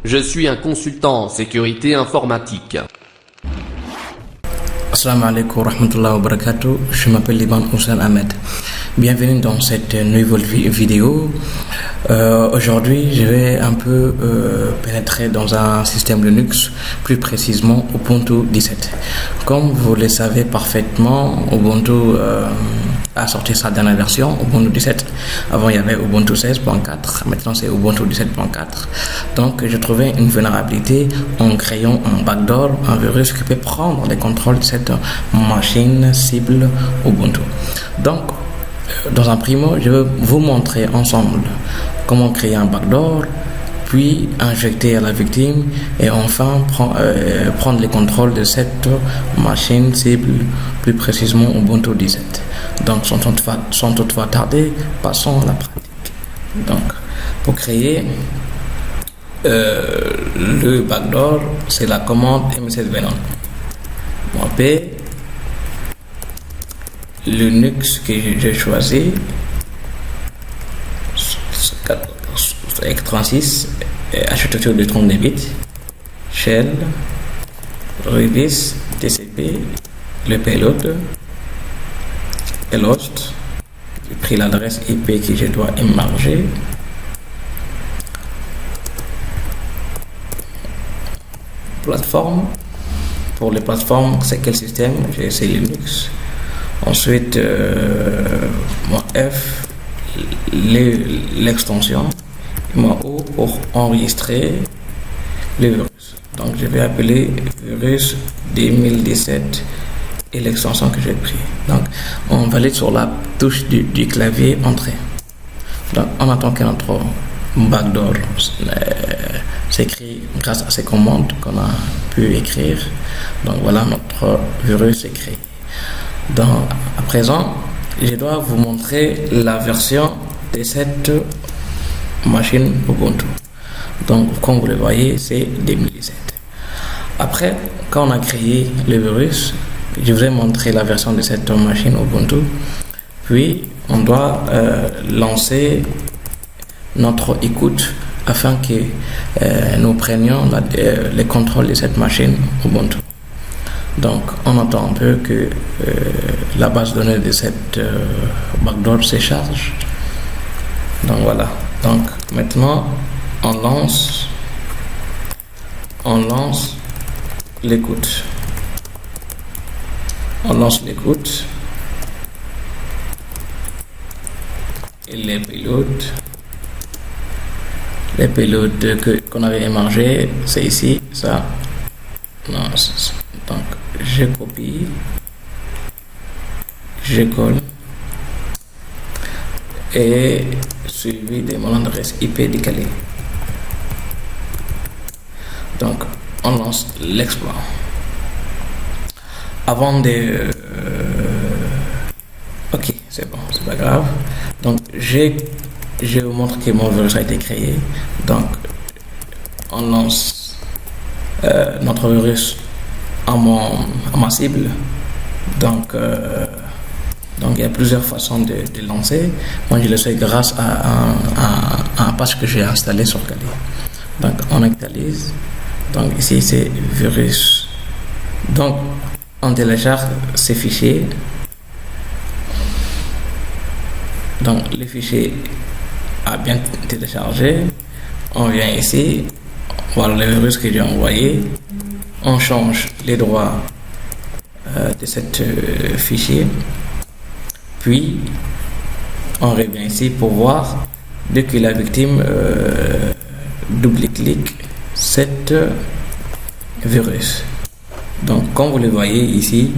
Je suis un consultant en sécurité informatique. Assalamu alaikum wa rahmatullahi wa barakatuh. Je m'appelle Liban Hussein Ahmed. Bienvenue dans cette nouvelle vidéo. Aujourd'hui, je vais un peu pénétrer dans un système Linux, plus précisément Ubuntu 17. Comme vous le savez parfaitement, Ubuntu a sorti sa dernière version, Ubuntu 17. Avant, il y avait Ubuntu 16.4. Maintenant, c'est Ubuntu 17.4. Donc, j'ai trouvé une vulnérabilité en créant un backdoor, un virus qui peut prendre les contrôles de cette machine cible Ubuntu. Donc, dans un primo, je vais vous montrer ensemble comment créer un backdoor, puis injecter à la victime et enfin prendre les contrôles de cette machine cible, plus précisément Ubuntu 17. Donc, sans toutefois tarder, passons à la pratique. Donc, pour créer le backdoor, c'est la commande msvenom. P Linux que j'ai choisi, x86, architecture de 32 bits, shell, redis, TCP, le payload, et l'host. J'ai pris l'adresse IP que je dois immerger. Plateforme. Pour les plateformes, c'est quel système? J'ai essayé Linux. Ensuite, F, l'extension, O pour enregistrer le virus. Donc, je vais appeler virus 2017 et l'extension que j'ai pris. Donc, on valide sur la touche du clavier entrée. Donc, on attend que notre backdoor s'écrit grâce à ces commandes qu'on a pu écrire. Donc, voilà, notre virus est créé. Donc, à présent, je dois vous montrer la version de cette machine Ubuntu. Donc, comme vous le voyez, c'est 2017. Après, quand on a créé le virus, je vais montrer la version de cette machine Ubuntu. Puis, on doit lancer notre écoute afin que nous prenions les contrôles de cette machine Ubuntu. Donc, on attend un peu que la base de données de cette backdoor se charge. Donc, voilà. Donc, maintenant, on lance l'écoute. On lance l'écoute. Et les payloads qu'on avait émergé, c'est ici, ça. Non, donc, je copie, je colle et suivi de mon adresse IP décalée. Donc, on lance l'exploit. Avant de... ok, c'est bon, c'est pas grave. Donc, je vous montre que mon virus a été créé. Donc, on lance notre virus à ma cible. Donc, il y a plusieurs façons de lancer. Moi, je le sais grâce à un patch que j'ai installé sur Kali. Donc, on actualise. Donc, ici, c'est virus. Donc, on télécharge ces fichiers. Donc, le fichier a bien téléchargé. On vient ici. Voilà le virus que j'ai envoyé. On change les droits de cet fichier. Puis, on revient ici pour voir dès que la victime double-clique cet virus. Donc, comme vous le voyez ici,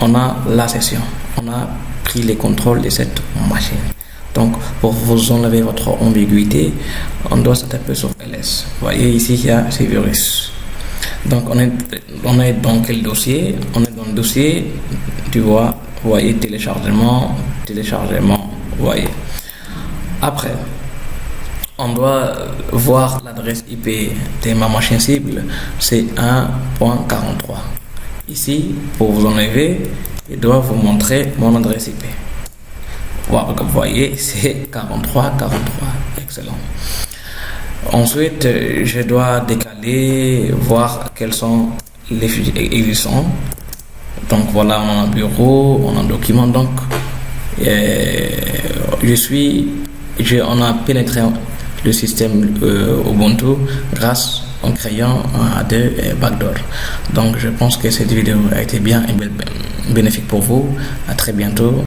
on a la session. On a pris les contrôles de cette machine. Donc, pour vous enlever votre ambiguïté, on doit se taper sur ls. Vous voyez ici, il y a ces virus. Donc, on est dans quel dossier? On est dans le dossier, tu vois, vous voyez, téléchargement, vous voyez. Après, on doit voir l'adresse IP de ma machine cible, c'est 1.43. Ici, pour vous enlever, je dois vous montrer mon adresse IP. Vous voyez, c'est 43. Excellent. Ensuite, je dois décaler, voir quels sont les fichiers existants. Donc voilà, on a un bureau, on a un document. Donc, on a pénétré le système Ubuntu grâce en créant un AD backdoor. Donc je pense que cette vidéo a été bien et bénéfique pour vous. À très bientôt.